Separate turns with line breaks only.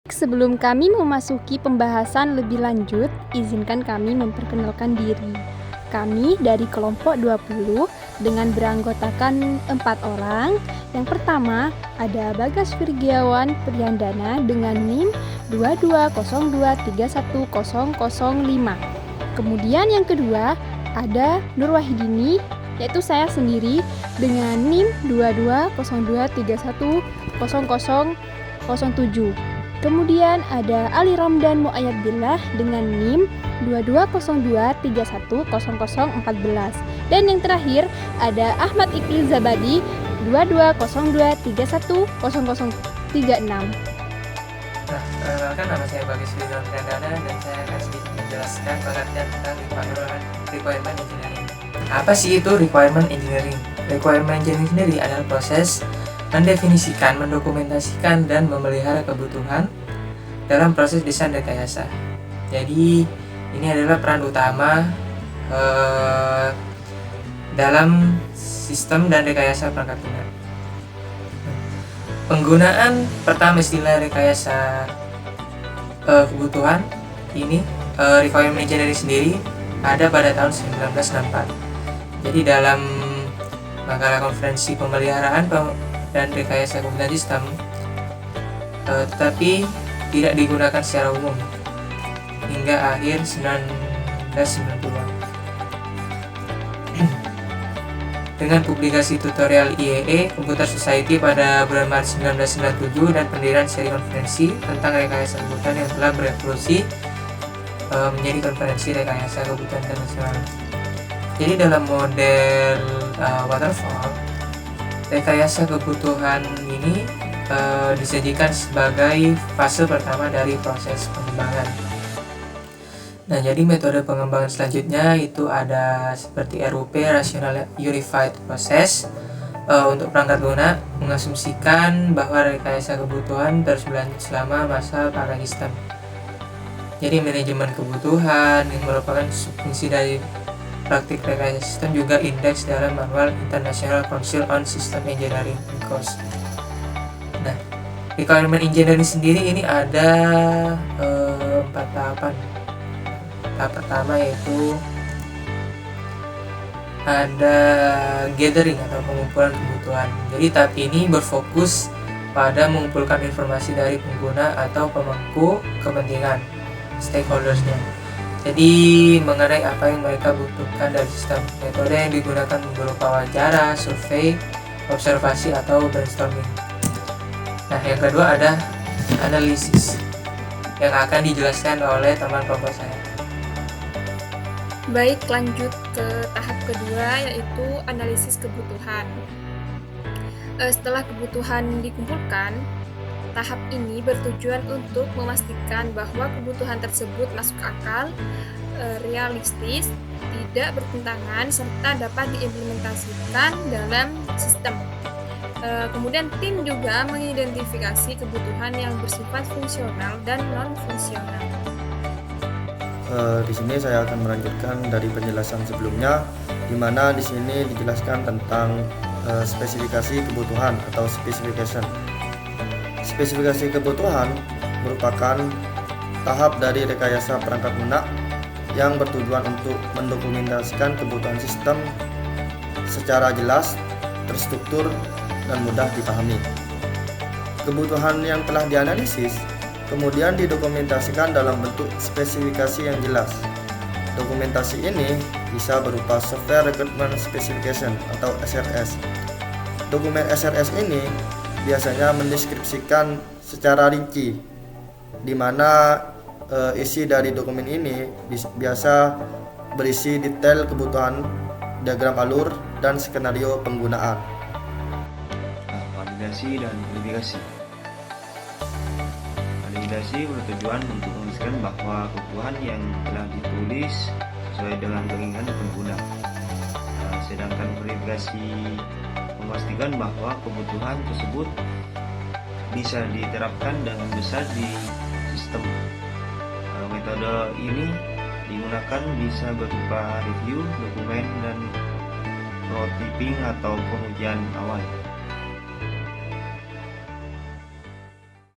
Sebelum kami memasuki pembahasan lebih lanjut, izinkan kami memperkenalkan diri. Kami dari kelompok 20 dengan beranggotakan 4 orang. Yang pertama ada Bagas Virgiawan Priandana dengan NIM 2202310005. Kemudian yang kedua ada Nur Wahidini, yaitu saya sendiri dengan NIM 2202310007. Kemudian ada Ali Ramdan Muayyad Billah dengan NIM 2202310014. Dan yang terakhir ada Ahmad Iqlil Zabadi 2202310036.
Perkenalkan, nama saya Bagas Virgiawan Priandana dan saya akan sedikit menjelaskan pengertian tentang requirement engineering. Apa sih itu requirement engineering? Requirement engineering sendiri adalah proses mendefinisikan, mendokumentasikan, dan memelihara kebutuhan dalam proses desain rekayasa. Jadi ini adalah peran utama dalam sistem dan rekayasa perangkat lunak. Penggunaan pertama istilah rekayasa kebutuhan ini, requirement engineering sendiri ada pada tahun 1964. Jadi dalam makalah konferensi pemeliharaan dan rekayasa kebutuhan sistem, tetapi tidak digunakan secara umum hingga akhir 1990-an. Dengan publikasi tutorial IEE Computer Society pada bulan Maret 1997 dan pendirian seri konferensi tentang rekayasa kebutuhan yang telah berevolusi menjadi konferensi rekayasa kebutuhan internasional. Jadi dalam model waterfall, rekayasa kebutuhan ini disajikan sebagai fase pertama dari proses pengembangan. Nah, jadi metode pengembangan selanjutnya itu ada seperti RUP, Rational Unified Process. Untuk perangkat lunak mengasumsikan bahwa rekayasa kebutuhan terus berlanjut selama masa pakai sistem. Jadi manajemen kebutuhan yang merupakan fungsi dari praktik rekayasa sistem juga indeks dalam manual International Council on System Engineering (ICOS). Nah, requirement engineering sendiri ini ada 4 tahapan. Tahap pertama yaitu ada gathering atau pengumpulan kebutuhan. Jadi tahap ini berfokus pada mengumpulkan informasi dari pengguna atau pemangku kepentingan stakeholdersnya. Jadi mengenai apa yang mereka butuhkan dari sistem. Metode yang digunakan berupa wawancara, survei, observasi, atau brainstorming. Nah, yang kedua ada analisis yang akan dijelaskan oleh teman kelompok saya.
Baik, lanjut ke tahap kedua, yaitu analisis kebutuhan. Setelah kebutuhan dikumpulkan, tahap ini bertujuan untuk memastikan bahwa kebutuhan tersebut masuk akal, realistis, tidak bertentangan, serta dapat diimplementasikan dalam sistem. Kemudian tim juga mengidentifikasi kebutuhan yang bersifat fungsional dan non-fungsional.
Di sini saya akan melanjutkan dari penjelasan sebelumnya, di mana di sini dijelaskan tentang spesifikasi kebutuhan atau specification. Spesifikasi kebutuhan merupakan tahap dari rekayasa perangkat lunak yang bertujuan untuk mendokumentasikan kebutuhan sistem secara jelas, terstruktur, dan mudah dipahami. Kebutuhan yang telah dianalisis kemudian didokumentasikan dalam bentuk spesifikasi yang jelas. Dokumentasi ini bisa berupa Software Requirement Specification atau SRS. Dokumen SRS ini biasanya mendeskripsikan secara rinci, di mana isi dari dokumen ini biasa berisi detail kebutuhan, diagram alur, dan skenario penggunaan.
Validasi dan verifikasi. Validasi bertujuan untuk memastikan bahwa kebutuhan yang telah ditulis sesuai dengan keinginan pengguna. Sedangkan verifikasi memastikan bahwa kebutuhan tersebut bisa diterapkan dengan besar di sistem. Metode ini digunakan bisa berupa review, dokumen, dan prototyping atau pengujian awal.